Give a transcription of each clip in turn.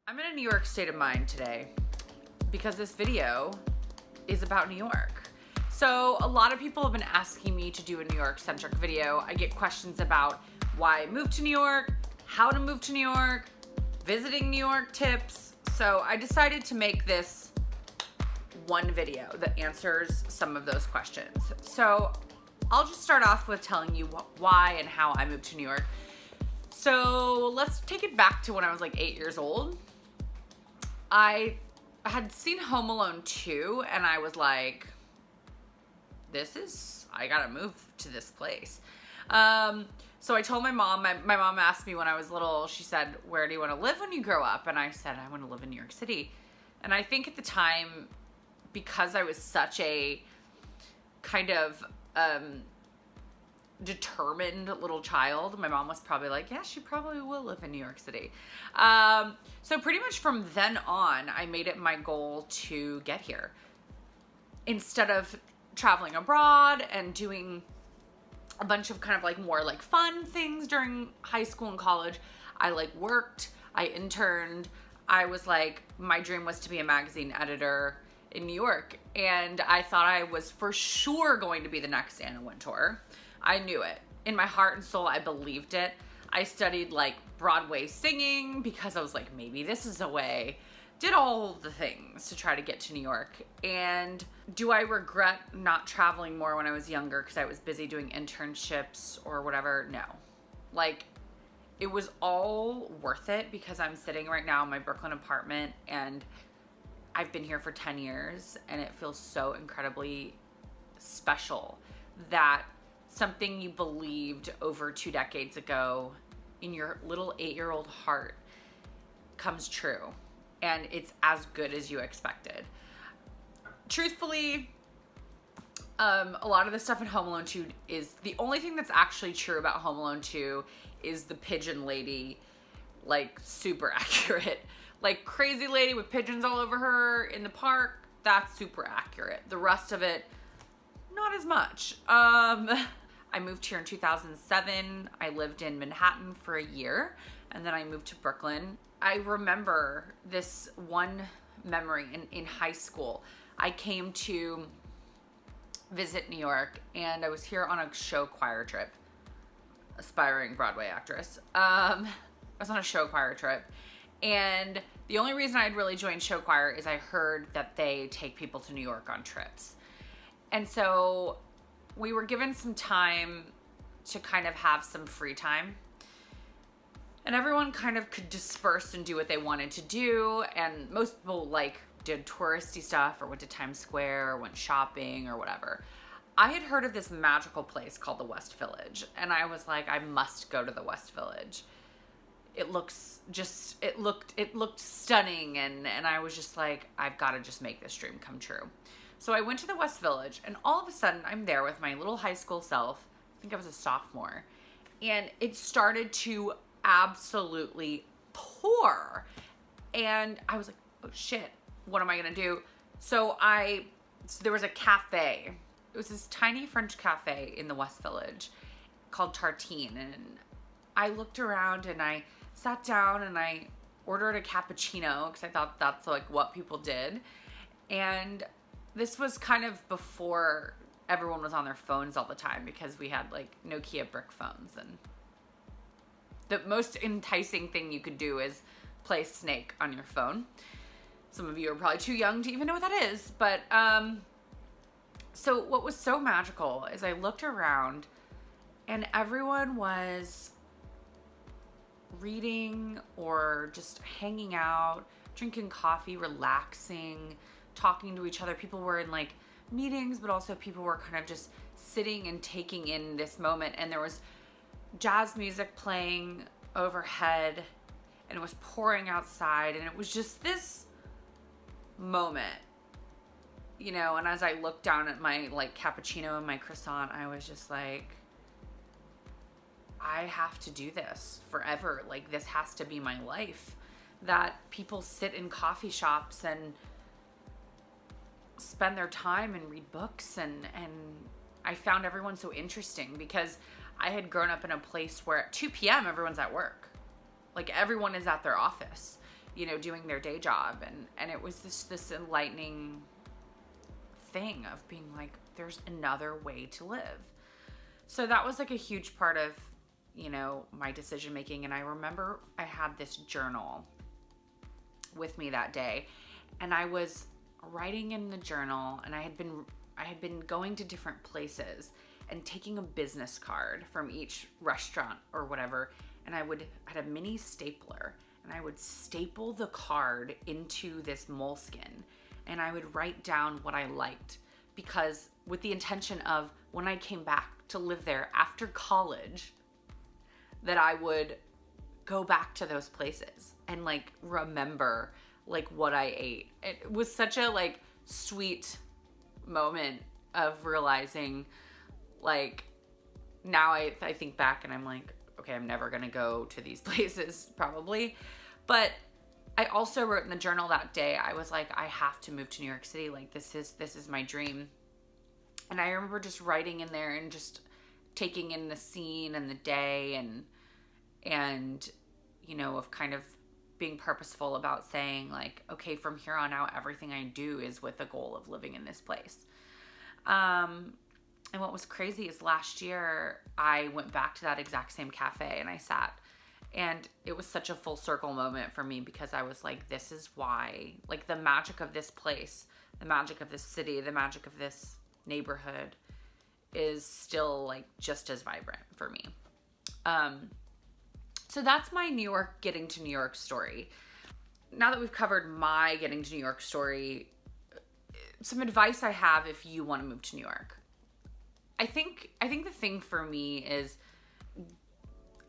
I'm in a New York state of mind today because this video is about New York. So a lot of people have been asking me to do a New York centric video. I get questions about why I moved to New York, how to move to New York, visiting New York tips. So I decided to make this one video that answers some of those questions. So I'll just start off with telling you why and how I moved to New York. So let's take it back to when I was like 8 years old. I had seen Home Alone 2 and I was like, I gotta move to this place. So I told my mom, my mom asked me when I was little, she said, where do you want to live when you grow up? And I said, I want to live in New York City. And I think at the time, because I was such a kind of determined little child, my mom was probably like, yeah, she probably will live in New York City. So pretty much from then on, I made it my goal to get here. Instead of traveling abroad and doing a bunch of kind of like more like fun things during high school and college, I like worked, I interned. I was like, my dream was to be a magazine editor in New York. And I thought I was for sure going to be the next Anna Wintour. I knew it. In my heart and soul, I believed it. I studied like Broadway singing because I was like, maybe this is a way. Did all the things to try to get to New York. And do I regret not traveling more when I was younger because I was busy doing internships or whatever? No. Like, it was all worth it because I'm sitting right now in my Brooklyn apartment and I've been here for 10 years and it feels so incredibly special that something you believed over 2 decades ago in your little 8-year-old heart comes true. And it's as good as you expected. Truthfully, a lot of the stuff in Home Alone 2 is the only thing that's actually true about Home Alone 2 is the pigeon lady, like super accurate. Like crazy lady with pigeons all over her in the park, that's super accurate. The rest of it, not as much. I moved here in 2007. I lived in Manhattan for a year and then I moved to Brooklyn. I remember this one memory in high school. I came to visit New York and I was here on a show choir trip, aspiring Broadway actress. I was on a show choir trip and the only reason I'd really joined show choir is I heard that they take people to New York on trips. And so we were given some time to kind of have some free time. And everyone kind of could disperse and do what they wanted to do. And most people like did touristy stuff or went to Times Square or went shopping or whatever. I had heard of this magical place called the West Village. And I was like, I must go to the West Village. It looked stunning. And I was just like, I've got to just make this dream come true. So I went to the West Village and all of a sudden I'm there with my little high school self. I think I was a sophomore. And it started to absolutely pour. And I was like, oh shit, what am I gonna do? So there was a cafe. It was this tiny French cafe in the West Village called Tartine. And I looked around and I sat down and I ordered a cappuccino because I thought that's like what people did. And this was kind of before everyone was on their phones all the time because we had like Nokia brick phones, and the most enticing thing you could do is play Snake on your phone. Some of you are probably too young to even know what that is, but so what was so magical is I looked around and everyone was reading or just hanging out, drinking coffee, relaxing, talking to each other. People were in like meetings, but also people were kind of just sitting and taking in this moment. And there was jazz music playing overhead and it was pouring outside. And it was just this moment, you know, and as I looked down at my like cappuccino and my croissant, I was just like, I have to do this forever. Like this has to be my life. That people sit in coffee shops and spend their time and read books, and I found everyone so interesting because I had grown up in a place where at 2 p.m. everyone's at work. Like everyone is at their office. you know, doing their day job. And it was this enlightening thing of being like, there's another way to live. So that was like a huge part of, you know, my decision making. And I remember I had this journal with me that day, and I was writing in the journal, and I had been going to different places and taking a business card from each restaurant or whatever, and I had a mini stapler, and I would staple the card into this moleskin, and I would write down what I liked, because with the intention of when I came back to live there after college, that I would go back to those places and like remember like what I ate. It was such a like sweet moment of realizing, like, now I think back and I'm like, okay, I'm never gonna go to these places probably. But I also wrote in the journal that day, I was like, I have to move to New York City. Like, this is my dream. And I remember just writing in there and just taking in the scene and the day, and you know, of kind of being purposeful about saying like, okay, from here on out, everything I do is with the goal of living in this place. And what was crazy is last year I went back to that exact same cafe and I sat, and it was such a full circle moment for me, because I was like, this is why, like, the magic of this place, the magic of this city, the magic of this neighborhood is still like just as vibrant for me. So that's my getting to New York story. Now that we've covered my getting to New York story, some advice I have if you want to move to New York. I think the thing for me is,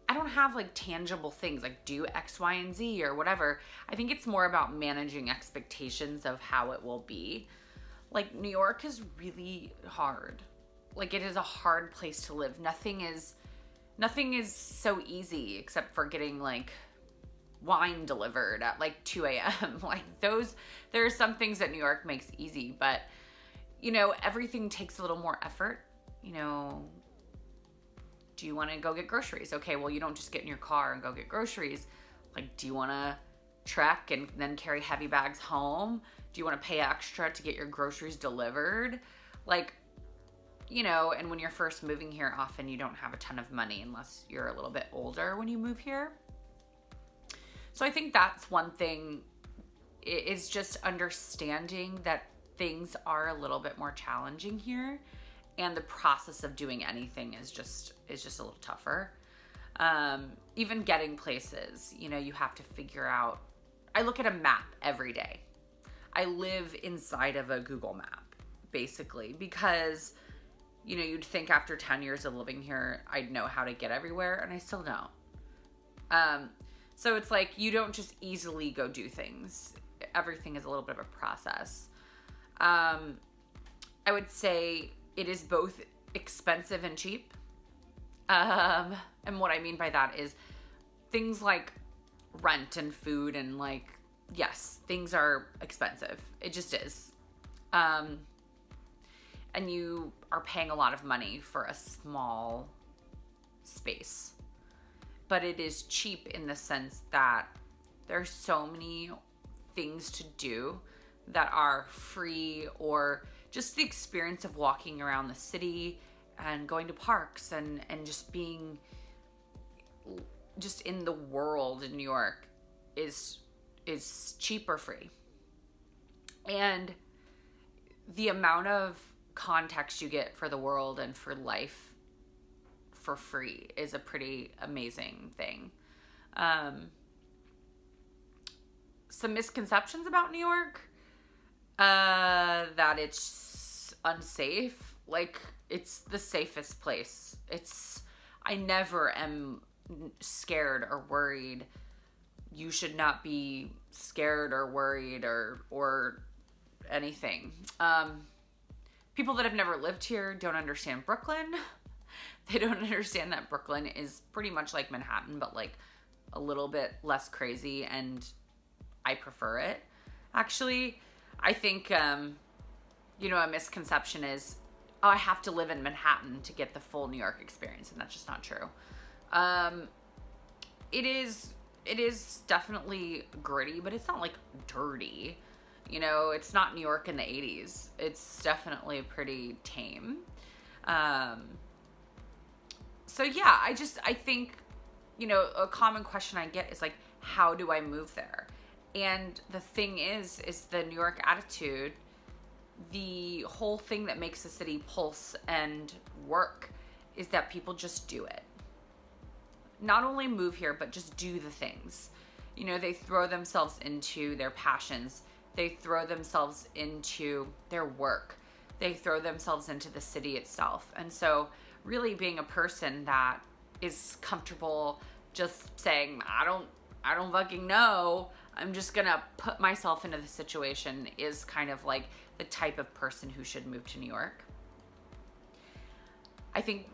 I don't have like tangible things like do X, Y, and Z or whatever. I think it's more about managing expectations of how it will be. Like, New York is really hard. Like, it is a hard place to live. Nothing is so easy except for getting like wine delivered at like 2 a.m. Like, there are some things that New York makes easy, but you know, everything takes a little more effort. You know, do you want to go get groceries? Okay, well, you don't just get in your car and go get groceries. Like, do you want to trek and then carry heavy bags home? Do you want to pay extra to get your groceries delivered? Like, you know, and when you're first moving here, often you don't have a ton of money unless you're a little bit older when you move here. So I think that's one thing, is just understanding that things are a little bit more challenging here, and the process of doing anything is just a little tougher. Even getting places, you know, you have to figure out. I look at a map every day. I live inside of a Google map, basically, because, you know, you'd think after 10 years of living here, I'd know how to get everywhere, and I still don't. So it's like, you don't just easily go do things. Everything is a little bit of a process. I would say it is both expensive and cheap. And what I mean by that is things like rent and food and like, yes, things are expensive. It just is. And you are paying a lot of money for a small space. But it is cheap in the sense that there's so many things to do that are free, or just the experience of walking around the city and going to parks and just being just in the world in New York is cheap or free. And the amount of context you get for the world and for life for free is a pretty amazing thing. Some misconceptions about New York, that it's unsafe. Like, it's the safest place. I never am scared or worried. You should not be scared or worried or anything. People that have never lived here don't understand Brooklyn. They don't understand that Brooklyn is pretty much like Manhattan, but like a little bit less crazy, and I prefer it. Actually, I think, you know, a misconception is, oh, I have to live in Manhattan to get the full New York experience, and that's just not true. It is it is definitely gritty, but it's not like dirty. You know, it's not New York in the 80s. It's definitely pretty tame. So yeah, I think, you know, a common question I get is like, how do I move there? And the thing is the New York attitude, the whole thing that makes the city pulse and work is that people just do it. Not only move here, but just do the things. You know, they throw themselves into their passions. They throw themselves into their work. They throw themselves into the city itself. And so really being a person that is comfortable just saying, I don't fucking know, I'm just gonna put myself into the situation, is kind of like the type of person who should move to New York. I think,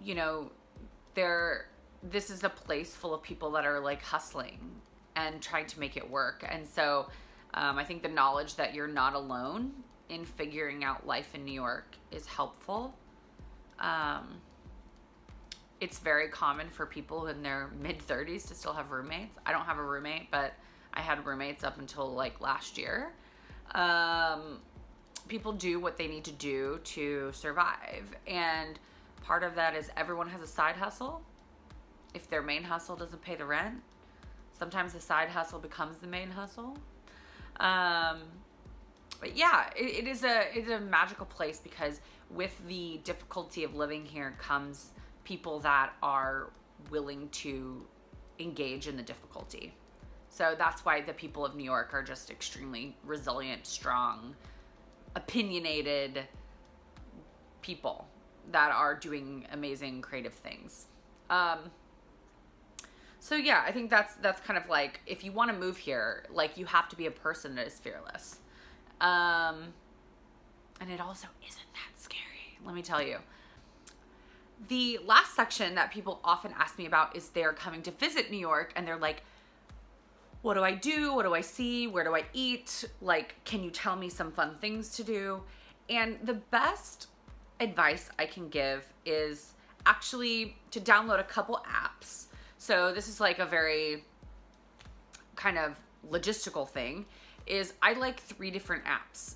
you know, this is a place full of people that are like hustling and trying to make it work. And so I think the knowledge that you're not alone in figuring out life in New York is helpful. It's very common for people in their mid-30s to still have roommates. I don't have a roommate, but I had roommates up until like last year. People do what they need to do to survive. And part of that is everyone has a side hustle. If their main hustle doesn't pay the rent, sometimes the side hustle becomes the main hustle. But yeah, it's a magical place, because with the difficulty of living here comes people that are willing to engage in the difficulty. So that's why the people of New York are just extremely resilient, strong, opinionated people that are doing amazing creative things. So yeah, I think that's kind of like, if you want to move here, like, you have to be a person that is fearless. And it also isn't that scary, let me tell you. The last section that people often ask me about is they're coming to visit New York and they're like, what do I do? What do I see? Where do I eat? Like, can you tell me some fun things to do? And the best advice I can give is actually to download a couple apps. So this is like a very kind of logistical thing, is I like 3 different apps.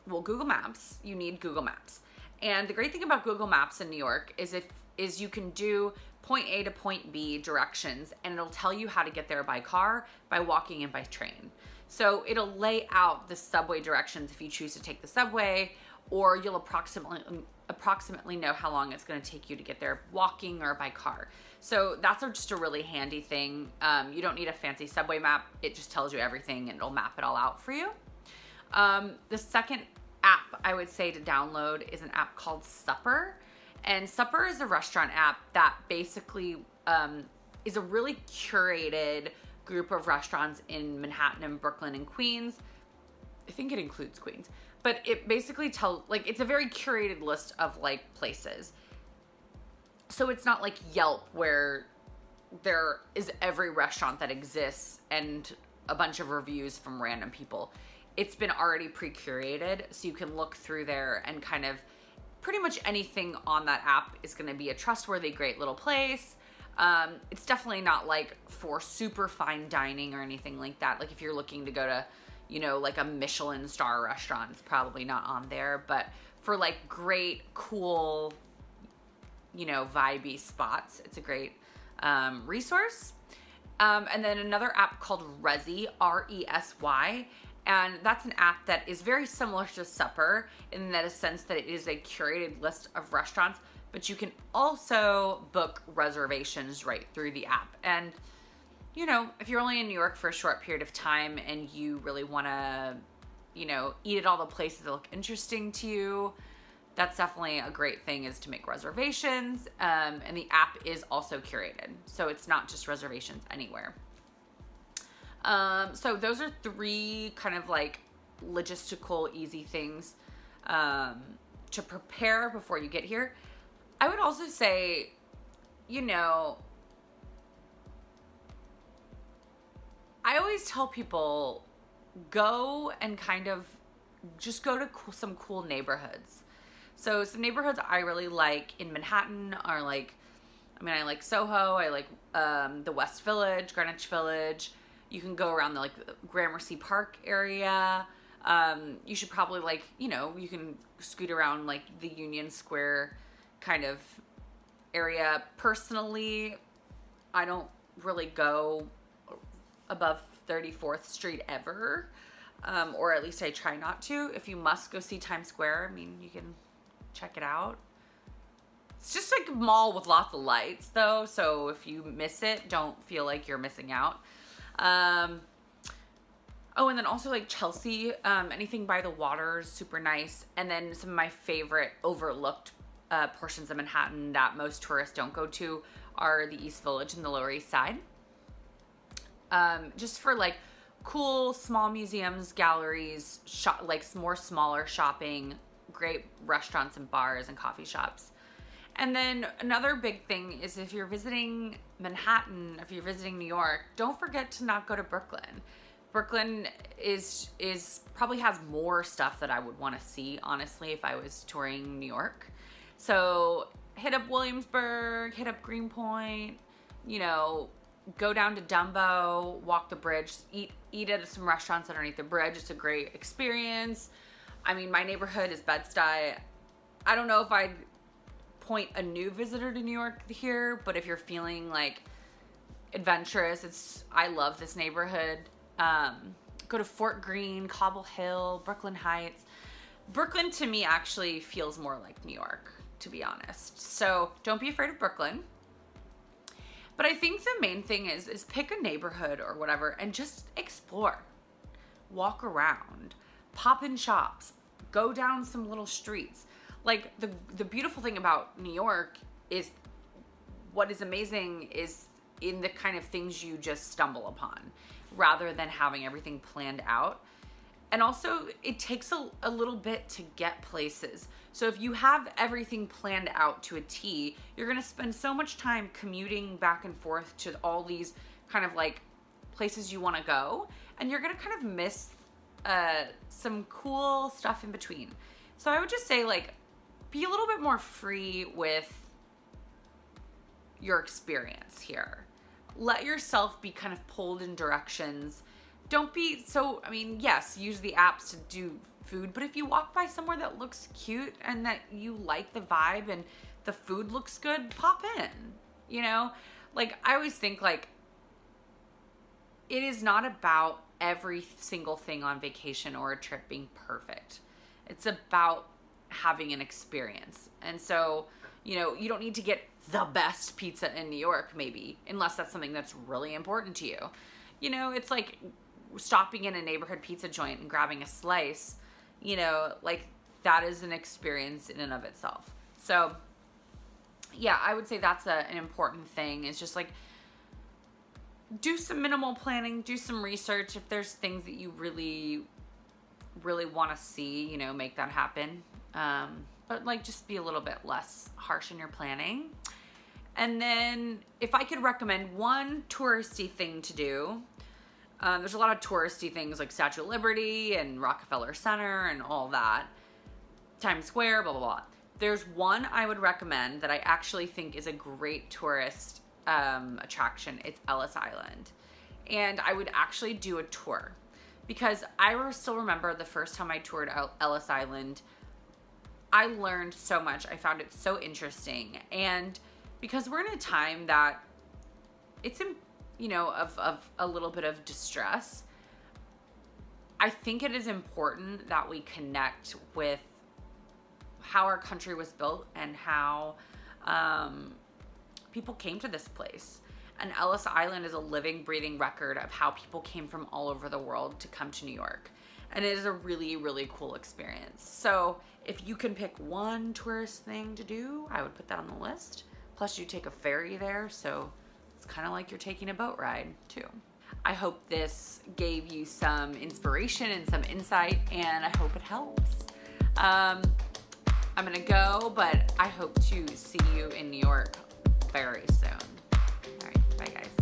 Well, Google Maps, you need Google Maps. And the great thing about Google Maps in New York is you can do point A to point B directions, and it'll tell you how to get there by car, by walking, and by train. So it'll lay out the subway directions if you choose to take the subway, or you'll approximately know how long it's going to take you to get there walking or by car. So that's just a really handy thing. You don't need a fancy subway map. It just tells you everything and it'll map it all out for you. The second app I would say to download is an app called Supper. And Supper is a restaurant app that basically is a really curated group of restaurants in Manhattan and Brooklyn and Queens. I think it includes Queens. But it basically it's a very curated list of like places. So it's not like Yelp where there is every restaurant that exists and a bunch of reviews from random people. It's been already pre-curated, so you can look through there and kind of pretty much anything on that app is going to be a trustworthy, great little place. It's definitely not like for super fine dining or anything like that. Like if you're looking to go to, you know, like a Michelin star restaurant, it's probably not on there. But for like great, cool, you know, vibey spots, it's a great resource. And then another app called Resy, R-E-S-Y. And that's an app that is very similar to Supper in that sense that it is a curated list of restaurants, but you can also book reservations right through the app. And, you know, if you're only in New York for a short period of time and you really want to, you know, eat at all the places that look interesting to you, that's definitely a great thing, is to make reservations. And the app is also curated, so it's not just reservations anywhere. So those are 3 kind of like logistical, easy things to prepare before you get here. I would also say, you know, I always tell people, go and kind of just go to some cool neighborhoods. So some neighborhoods I really like in Manhattan are like I mean, I like Soho. I like the West Village, Greenwich Village. You can go around the like Gramercy Park area. You should probably like, you know, you can scoot around like the Union Square kind of area. Personally, I don't really go above 34th Street ever, or at least I try not to. If you must go see Times Square, I mean, you can check it out. It's just like a mall with lots of lights though, so if you miss it, don't feel like you're missing out. Oh, and then also like Chelsea, anything by the water is super nice. And then some of my favorite overlooked portions of Manhattan that most tourists don't go to are the East Village and the Lower East Side. Just for like cool small museums, galleries, like more smaller shopping, great restaurants and bars and coffee shops. And then another big thing is if you're visiting Manhattan, if you're visiting New York, don't forget to not go to Brooklyn. Brooklyn is probably has more stuff that I would want to see, honestly, if I was touring New York. So hit up Williamsburg, hit up Greenpoint, you know, go down to Dumbo, walk the bridge, eat at some restaurants underneath the bridge. It's a great experience. I mean, my neighborhood is Bed-Stuy. I don't know if I'd point a new visitor to New York here, but if you're feeling like adventurous, I love this neighborhood. Go to Fort Greene, Cobble Hill, Brooklyn Heights. Brooklyn to me actually feels more like New York, to be honest. So don't be afraid of Brooklyn. But I think the main thing is pick a neighborhood or whatever and just explore. Walk around, pop in shops, go down some little streets. Like the beautiful thing about New York is what is amazing is in the kind of things you just stumble upon rather than having everything planned out. And also it takes a little bit to get places. So if you have everything planned out to a T, you're gonna spend so much time commuting back and forth to all these kind of like places you wanna go, and you're gonna kind of miss some cool stuff in between. So I would just say like, be a little bit more free with your experience here. Let yourself be kind of pulled in directions. Don't be so, I mean, yes, use the apps to do food, but if you walk by somewhere that looks cute and that you like the vibe and the food looks good, pop in, you know? Like, I always think like, it is not about every single thing on vacation or a trip being perfect. It's about having an experience. And so, you know, you don't need to get the best pizza in New York, maybe, unless that's something that's really important to you. You know, it's like stopping in a neighborhood pizza joint and grabbing a slice, you know, like that is an experience in and of itself. So yeah, I would say that's an important thing, is just like do some minimal planning, do some research. If there's things that you really want to see, you know, make that happen. But like just be a little bit less harsh in your planning. And then if I could recommend one touristy thing to do, there's a lot of touristy things like Statue of Liberty and Rockefeller Center and all that, Times Square, blah, blah, blah. There's one I would recommend that I actually think is a great tourist attraction. It's Ellis Island. And I would actually do a tour because I still remember the first time I toured Ellis Island. I learned so much. I found it so interesting. And because we're in a time that it's in, you know, of a little bit of distress, I think it is important that we connect with how our country was built and how people came to this place. And Ellis Island is a living, breathing record of how people came from all over the world to come to New York. And it is a really, really cool experience. So if you can pick one tourist thing to do, I would put that on the list. Plus you take a ferry there, so it's kind of like you're taking a boat ride too. I hope this gave you some inspiration and some insight, and I hope it helps. I'm gonna go, but I hope to see you in New York very soon. All right, bye guys.